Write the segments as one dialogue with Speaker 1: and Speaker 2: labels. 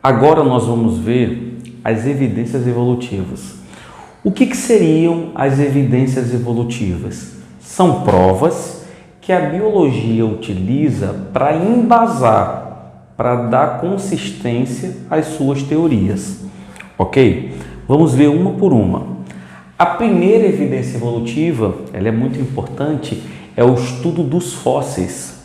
Speaker 1: Agora nós vamos ver as evidências evolutivas. O que seriam as evidências evolutivas? São provas que a biologia utiliza para embasar, para dar consistência às suas teorias. Ok? Vamos ver uma por uma. A primeira evidência evolutiva, ela é muito importante, é o estudo dos fósseis.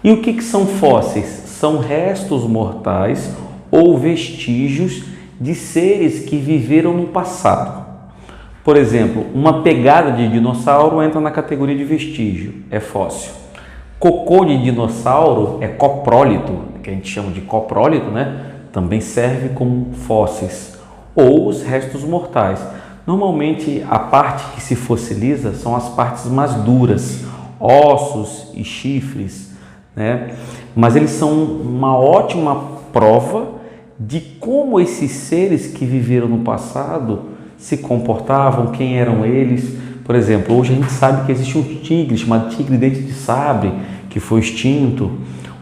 Speaker 1: E o que são fósseis? São restos mortais ou vestígios de seres que viveram no passado. Por exemplo, uma pegada de dinossauro entra na categoria de vestígio, é fóssil. Cocô de dinossauro é coprólito, que a gente chama de coprólito, né? Também serve como fósseis. Ou os restos mortais. Normalmente a parte que se fossiliza são as partes mais duras, ossos e chifres, né? Mas eles são uma ótima prova de como esses seres que viveram no passado se comportavam, quem eram eles. Por exemplo, hoje a gente sabe que existe um tigre chamado tigre dente de sabre, que foi extinto.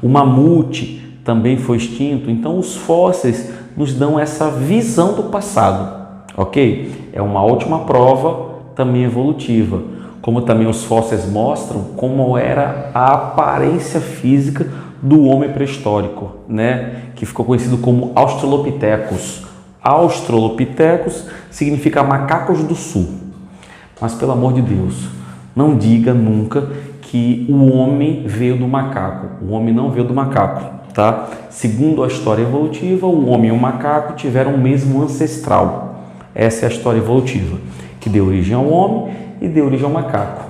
Speaker 1: O mamute também foi extinto. Então os fósseis nos dão essa visão do passado, ok? É uma ótima prova também evolutiva, como também os fósseis mostram como era a aparência física do homem pré-histórico, né? Que ficou conhecido como Australopithecus. Australopithecus significa macacos do sul. Mas pelo amor de Deus, não diga nunca que o homem veio do macaco. O homem não veio do macaco, tá? Segundo a história evolutiva, o homem e o macaco tiveram o mesmo ancestral. Essa é a história evolutiva, que deu origem ao homem e deu origem ao macaco.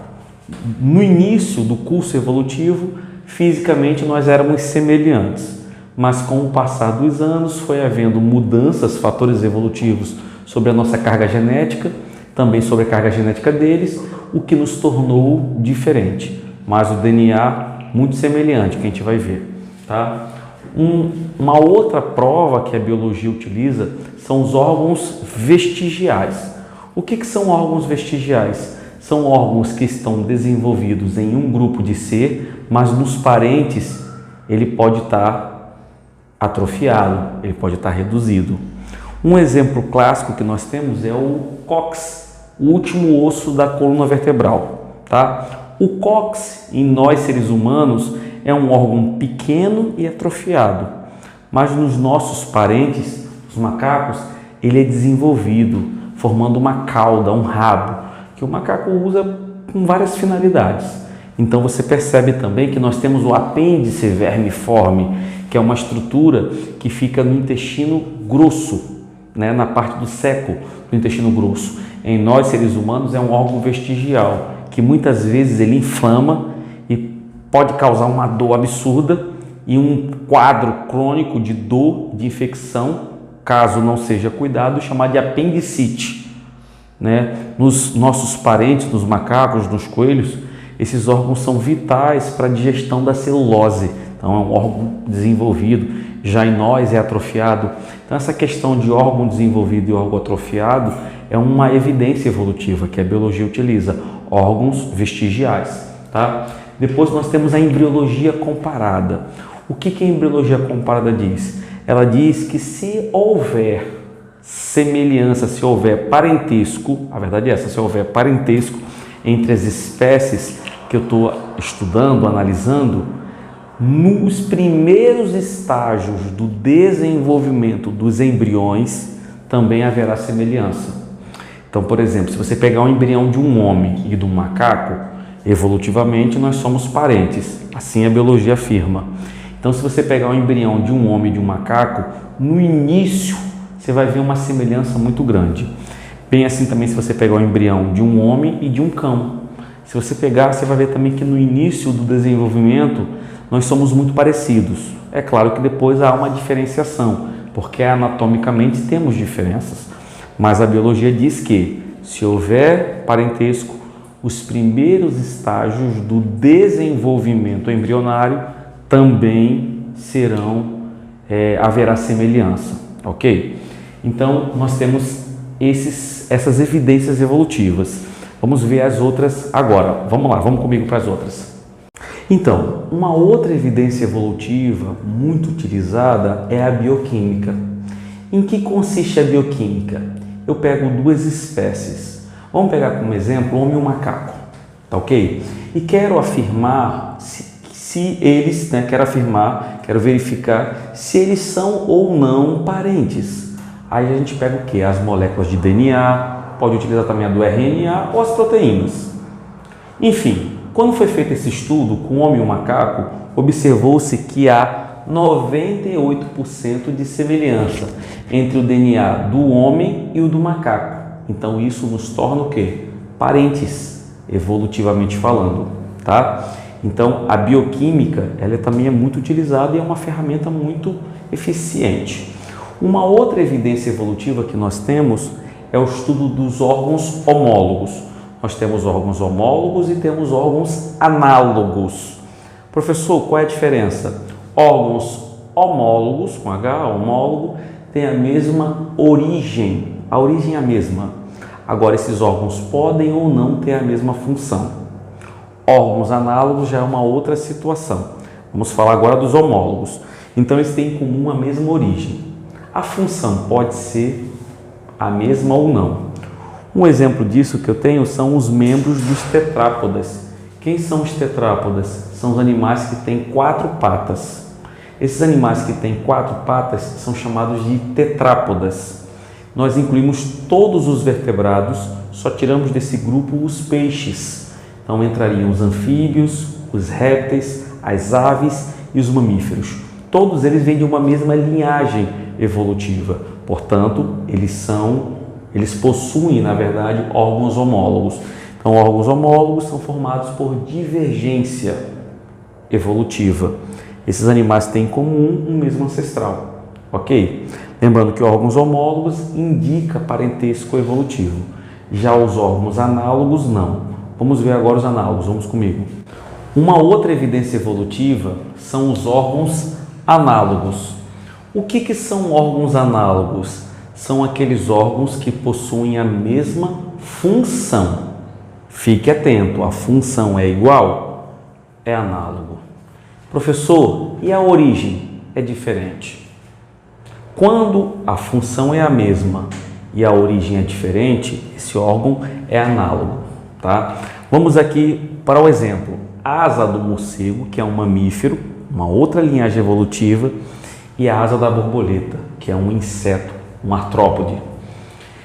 Speaker 1: No início do curso evolutivo, fisicamente nós éramos semelhantes, mas com o passar dos anos foi havendo mudanças, fatores evolutivos sobre a nossa carga genética, também sobre a carga genética deles, o que nos tornou diferente, mas o DNA muito semelhante, que a gente vai ver, tá? Uma outra prova que a biologia utiliza são os órgãos vestigiais. O que são órgãos vestigiais? São órgãos que estão desenvolvidos em um grupo de ser, mas nos parentes ele pode estar atrofiado, ele pode estar reduzido. Um exemplo clássico que nós temos é o cóccix, o último osso da coluna vertebral, tá? O cóccix em nós seres humanos é um órgão pequeno e atrofiado, mas nos nossos parentes, os macacos, ele é desenvolvido, formando uma cauda, um rabo, que o macaco usa com várias finalidades. Então você percebe também que nós temos o apêndice vermiforme, que é uma estrutura que fica no intestino grosso, né, na parte do seco do intestino grosso. Em nós, seres humanos, é um órgão vestigial, que muitas vezes ele inflama e pode causar uma dor absurda e um quadro crônico de dor, de infecção, caso não seja cuidado, chamado de apendicite. Né? Nos nossos parentes, nos macacos, nos coelhos, esses órgãos são vitais para a digestão da celulose. Então é um órgão desenvolvido, já em nós é atrofiado. Então essa questão de órgão desenvolvido e órgão atrofiado é uma evidência evolutiva que a biologia utiliza, órgãos vestigiais. Tá? Depois nós temos a embriologia comparada. O que a embriologia comparada diz? Ela diz que se houver semelhança, se houver parentesco, a verdade é essa, se houver parentesco entre as espécies que eu estou estudando, analisando, nos primeiros estágios do desenvolvimento dos embriões também haverá semelhança. Então, por exemplo, se você pegar um embrião de um homem e de um macaco, evolutivamente nós somos parentes, assim a biologia afirma. Então, se você pegar um embrião de um homem e de um macaco, no início você vai ver uma semelhança muito grande. Bem assim também se você pegar o embrião de um homem e de um cão. Se você pegar, você vai ver também que no início do desenvolvimento nós somos muito parecidos. É claro que depois há uma diferenciação, porque anatomicamente temos diferenças. Mas a biologia diz que se houver parentesco, os primeiros estágios do desenvolvimento embrionário também haverá semelhança, ok? Então, nós temos essas evidências evolutivas. Vamos ver as outras agora. Vamos lá, vamos comigo para as outras. Então, uma outra evidência evolutiva muito utilizada é a bioquímica. Em que consiste a bioquímica? Eu pego duas espécies. Vamos pegar como exemplo o homem e o macaco, tá ok? E quero afirmar se eles, quero verificar se eles são ou não parentes. Aí a gente pega o quê? As moléculas de DNA, pode utilizar também a do RNA ou as proteínas. Enfim, quando foi feito esse estudo com o homem e o macaco, observou-se que há 98% de semelhança entre o DNA do homem e o do macaco. Então isso nos torna o quê? Parentes, evolutivamente falando, tá? Então a bioquímica, ela também é muito utilizada e é uma ferramenta muito eficiente. Uma outra evidência evolutiva que nós temos é o estudo dos órgãos homólogos. Nós temos órgãos homólogos e temos órgãos análogos. Professor, qual é a diferença? Órgãos homólogos, com H, homólogo, têm a mesma origem. A origem é a mesma. Agora, esses órgãos podem ou não ter a mesma função. Órgãos análogos já é uma outra situação. Vamos falar agora dos homólogos. Então, eles têm em comum a mesma origem. A função pode ser a mesma ou não. Um exemplo disso que eu tenho são os membros dos tetrápodas. Quem são os tetrápodas? São os animais que têm 4 patas. Esses animais que têm 4 patas são chamados de tetrápodas. Nós incluímos todos os vertebrados, só tiramos desse grupo os peixes. Então entrariam os anfíbios, os répteis, as aves e os mamíferos. Todos eles vêm de uma mesma linhagem evolutiva. Portanto, eles possuem, na verdade, órgãos homólogos. Então, órgãos homólogos são formados por divergência evolutiva. Esses animais têm em comum um mesmo ancestral, ok? Lembrando que órgãos homólogos indica parentesco evolutivo. Já os órgãos análogos, não. Vamos ver agora os análogos, vamos comigo. Uma outra evidência evolutiva são os órgãos análogos. O que são órgãos análogos? São aqueles órgãos que possuem a mesma função. Fique atento, a função é igual? É análogo. Professor, e a origem é diferente? Quando a função é a mesma e a origem é diferente, esse órgão é análogo, tá? Vamos aqui para o exemplo. A asa do morcego, que é um mamífero, uma outra linhagem evolutiva, e a asa da borboleta, que é um inseto, um artrópode.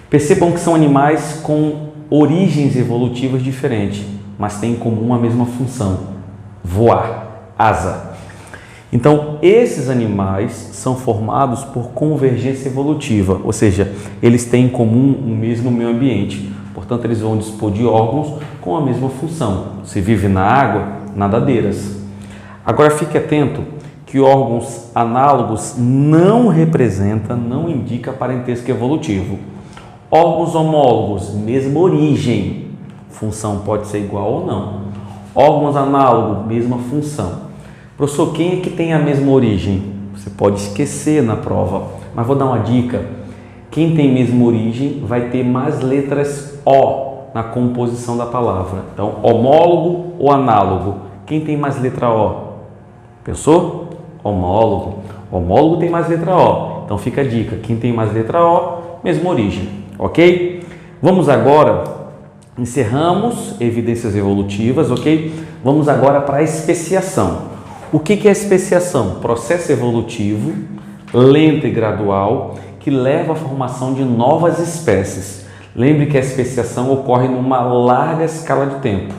Speaker 1: Percebam que são animais com origens evolutivas diferentes, mas têm em comum a mesma função: voar, asa. Então, esses animais são formados por convergência evolutiva, ou seja, eles têm em comum o mesmo meio ambiente. Portanto, eles vão dispor de órgãos com a mesma função. Se vive na água, nadadeiras. Agora, fique atento que órgãos análogos não indica parentesco evolutivo. Órgãos homólogos, mesma origem, função pode ser igual ou não. Órgãos análogos, mesma função. Professor, quem é que tem a mesma origem? Você pode esquecer na prova, mas vou dar uma dica. Quem tem mesma origem vai ter mais letras O na composição da palavra. Então, homólogo ou análogo? Quem tem mais letra O? Pensou? Homólogo. Homólogo tem mais letra O. Então fica a dica, quem tem mais letra O, mesma origem, ok? Vamos agora, encerramos evidências evolutivas, ok? Vamos agora para a especiação. O que é a especiação? Processo evolutivo, lento e gradual, que leva à formação de novas espécies. Lembre que a especiação ocorre numa larga escala de tempo,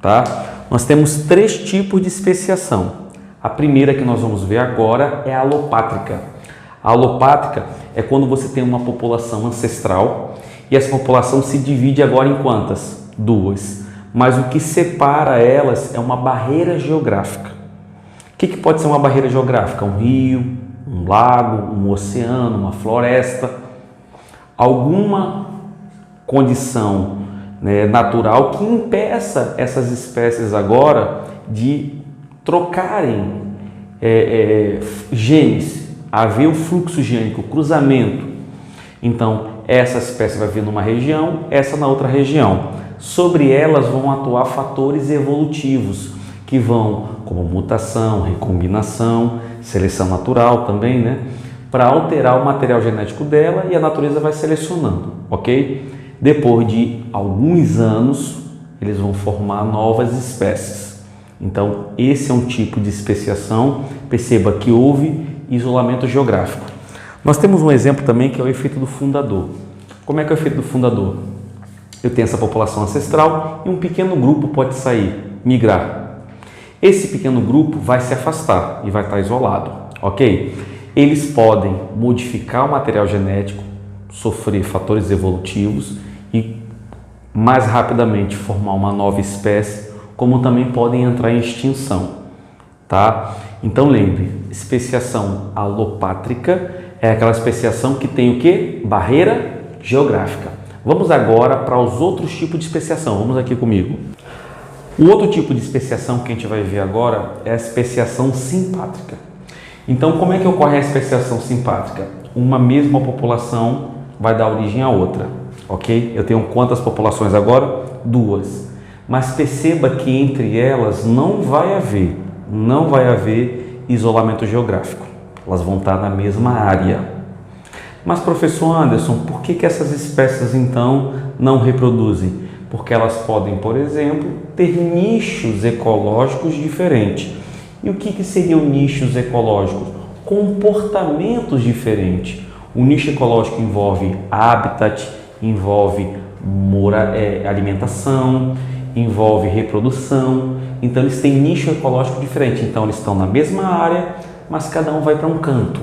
Speaker 1: tá? Nós temos 3 tipos de especiação. A primeira que nós vamos ver agora é a alopátrica. A alopátrica é quando você tem uma população ancestral e essa população se divide agora em quantas? 2. Mas o que separa elas é uma barreira geográfica. O que pode ser uma barreira geográfica? Um rio, um lago, um oceano, uma floresta. Alguma condição, né, natural que impeça essas espécies agora de trocarem genes, haver o fluxo gênico, o cruzamento. Então, essa espécie vai vir numa região, essa na outra região. Sobre elas vão atuar fatores evolutivos que vão como mutação, recombinação, seleção natural também, né? Para alterar o material genético dela, e a natureza vai selecionando, ok? Depois de alguns anos, eles vão formar novas espécies. Então, esse é um tipo de especiação. Perceba que houve isolamento geográfico. Nós temos um exemplo também que é o efeito do fundador. Como é que é o efeito do fundador? Eu tenho essa população ancestral e um pequeno grupo pode sair, migrar. Esse pequeno grupo vai se afastar e vai estar isolado, ok? Eles podem modificar o material genético, sofrer fatores evolutivos e mais rapidamente formar uma nova espécie, como também podem entrar em extinção, tá? Então lembre, especiação alopátrica é aquela especiação que tem o quê? Barreira geográfica. Vamos agora para os outros tipos de especiação. Vamos aqui comigo. O outro tipo de especiação que a gente vai ver agora é a especiação simpátrica. Então, como é que ocorre a especiação simpátrica? Uma mesma população vai dar origem a outra, ok? Eu tenho quantas populações agora? 2. Mas perceba que entre elas não vai haver isolamento geográfico. Elas vão estar na mesma área. Mas, professor Anderson, por que essas espécies então não reproduzem? Porque elas podem, por exemplo, ter nichos ecológicos diferentes. E o que seriam nichos ecológicos? Comportamentos diferentes. O nicho ecológico envolve habitat, envolve alimentação, envolve reprodução. Então, eles têm nicho ecológico diferente. Então, eles estão na mesma área, mas cada um vai para um canto.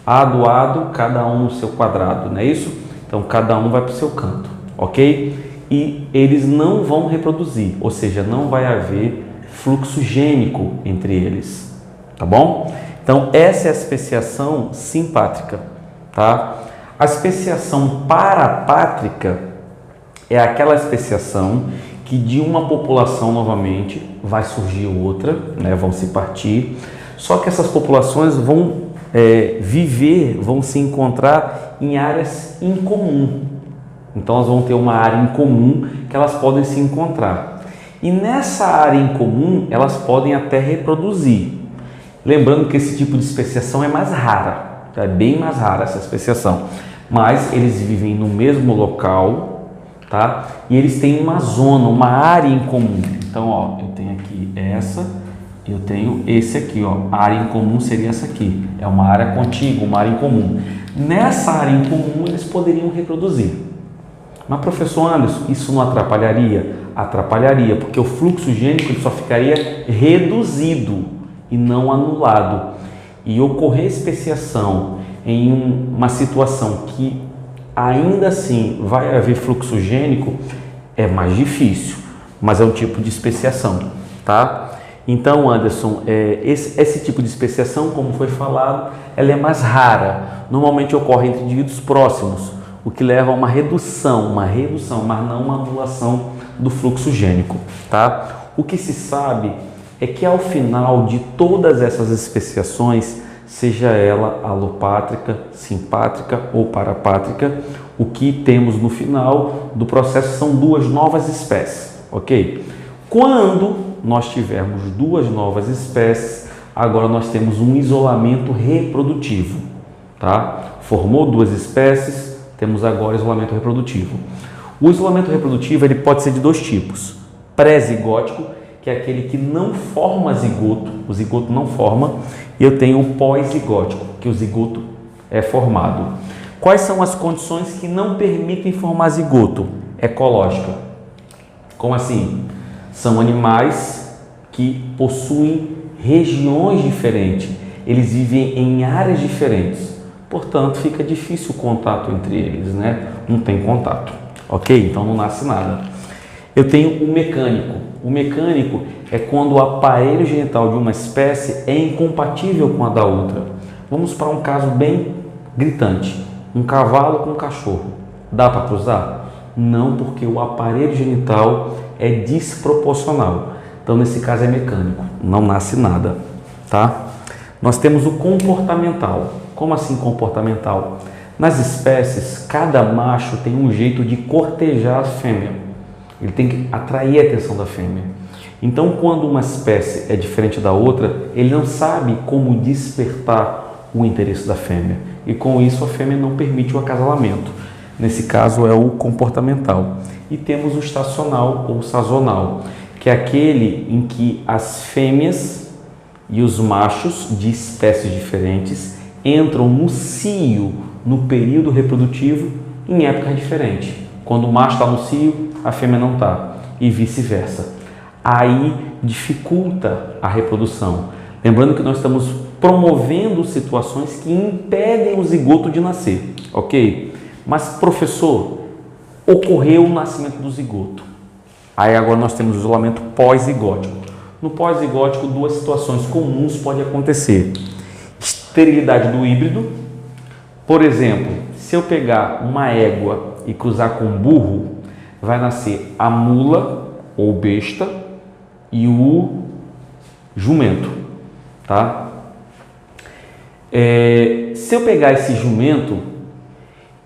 Speaker 1: Adoado, cada um no seu quadrado, não é isso? Então, cada um vai para o seu canto, ok? E eles não vão reproduzir, ou seja, não vai haver fluxo gênico entre eles, tá bom? Então, essa é a especiação simpátrica, tá? A especiação parapátrica é aquela especiação que de uma população novamente vai surgir outra, né? Vão se partir, só que essas populações vão vão se encontrar em áreas em comum. Então, elas vão ter uma área em comum que elas podem se encontrar. E nessa área em comum, elas podem até reproduzir. Lembrando que esse tipo de especiação é mais rara, é bem mais rara essa especiação. Mas eles vivem no mesmo local, tá? E eles têm uma zona, uma área em comum. Então, ó, eu tenho aqui essa, eu tenho esse aqui, ó. A área em comum seria essa aqui. É uma área contígua, uma área em comum. Nessa área em comum, eles poderiam reproduzir. Mas, professor Anderson, isso não atrapalharia? Atrapalharia, porque o fluxo gênico ele só ficaria reduzido e não anulado. E ocorrer especiação em uma situação que ainda assim vai haver fluxo gênico é mais difícil, mas é um tipo de especiação, tá? Então, Anderson, esse tipo de especiação, como foi falado, ela é mais rara. Normalmente ocorre entre indivíduos próximos, o que leva a uma redução, mas não uma anulação do fluxo gênico, tá? O que se sabe é que ao final de todas essas especiações, seja ela alopátrica, simpátrica ou parapátrica, o que temos no final do processo são 2 novas espécies, ok? Quando nós tivermos 2 novas espécies, agora nós temos um isolamento reprodutivo, tá? Formou 2 espécies, temos agora isolamento reprodutivo. O isolamento reprodutivo ele pode ser de 2 tipos. Pré-zigótico, que é aquele que não forma zigoto, o zigoto não forma, e eu tenho o pós-zigótico, que o zigoto é formado. Quais são as condições que não permitem formar zigoto? Ecológica. Como assim? São animais que possuem regiões diferentes, eles vivem em áreas diferentes, portanto fica difícil o contato entre eles, né? Não tem contato, ok? Então não nasce nada. Eu tenho o mecânico. O mecânico é quando o aparelho genital de uma espécie é incompatível com a da outra. Vamos para um caso bem gritante. Um cavalo com um cachorro. Dá para cruzar? Não, porque o aparelho genital é desproporcional. Então, nesse caso é mecânico. Não nasce nada, tá? Nós temos o comportamental. Como assim comportamental? Nas espécies, cada macho tem um jeito de cortejar a fêmea. Ele tem que atrair a atenção da fêmea. Então, quando uma espécie é diferente da outra, ele não sabe como despertar o interesse da fêmea. E com isso, a fêmea não permite o acasalamento. Nesse caso, é o comportamental. E temos o estacional ou sazonal, que é aquele em que as fêmeas e os machos de espécies diferentes entram no cio, no período reprodutivo, em épocas diferentes. Quando o macho está no cio, a fêmea não está, e vice-versa. Aí dificulta a reprodução. Lembrando que nós estamos promovendo situações que impedem o zigoto de nascer, ok? Mas, professor, ocorreu o nascimento do zigoto. Aí agora nós temos o isolamento pós-zigótico. No pós-zigótico, duas situações comuns podem acontecer. Esterilidade do híbrido. Por exemplo, se eu pegar uma égua e cruzar com um burro, vai nascer a mula ou besta e o jumento, tá? Se eu pegar esse jumento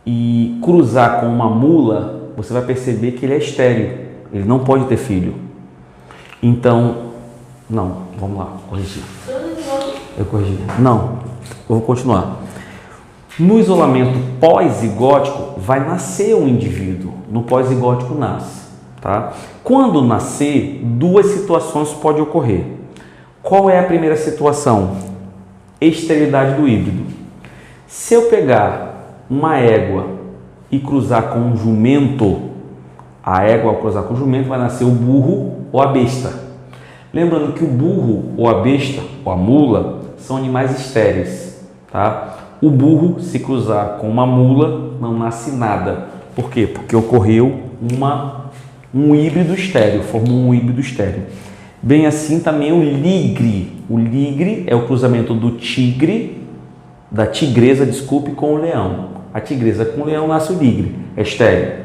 Speaker 1: e cruzar com uma mula, você vai perceber que ele é estéril, ele não pode ter filho. Então, não, vamos lá, corrigir. Eu corrigi. Não, eu vou continuar. No isolamento pós-zigótico, vai nascer um indivíduo. No pós-zigótico nasce, tá? Quando nascer, duas situações podem ocorrer. Qual é a primeira situação? Esterilidade do híbrido. Se eu pegar uma égua e cruzar com um jumento, a égua ao cruzar com o jumento vai nascer o burro ou a besta. Lembrando que o burro ou a besta ou a mula são animais estéreis, tá? O burro, se cruzar com uma mula, não nasce nada. Por quê? Porque ocorreu um híbrido estéril, formou um híbrido estéril. Bem assim também o ligre. O ligre é o cruzamento do tigre, da tigresa, desculpe, com o leão. A tigresa com o leão nasce o ligre, é estéril.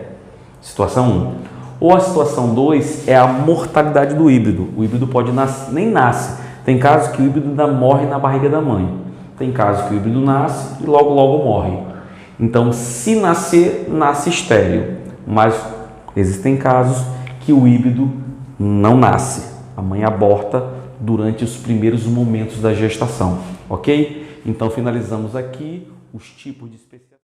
Speaker 1: Situação 1. Ou a situação 2 é a mortalidade do híbrido. O híbrido pode nascer, nem nasce. Tem casos que o híbrido ainda morre na barriga da mãe. Tem casos que o híbrido nasce e logo morre. Então, se nascer, nasce estéril. Mas existem casos que o híbrido não nasce. A mãe aborta durante os primeiros momentos da gestação, ok? Então, finalizamos aqui os tipos de especialidade.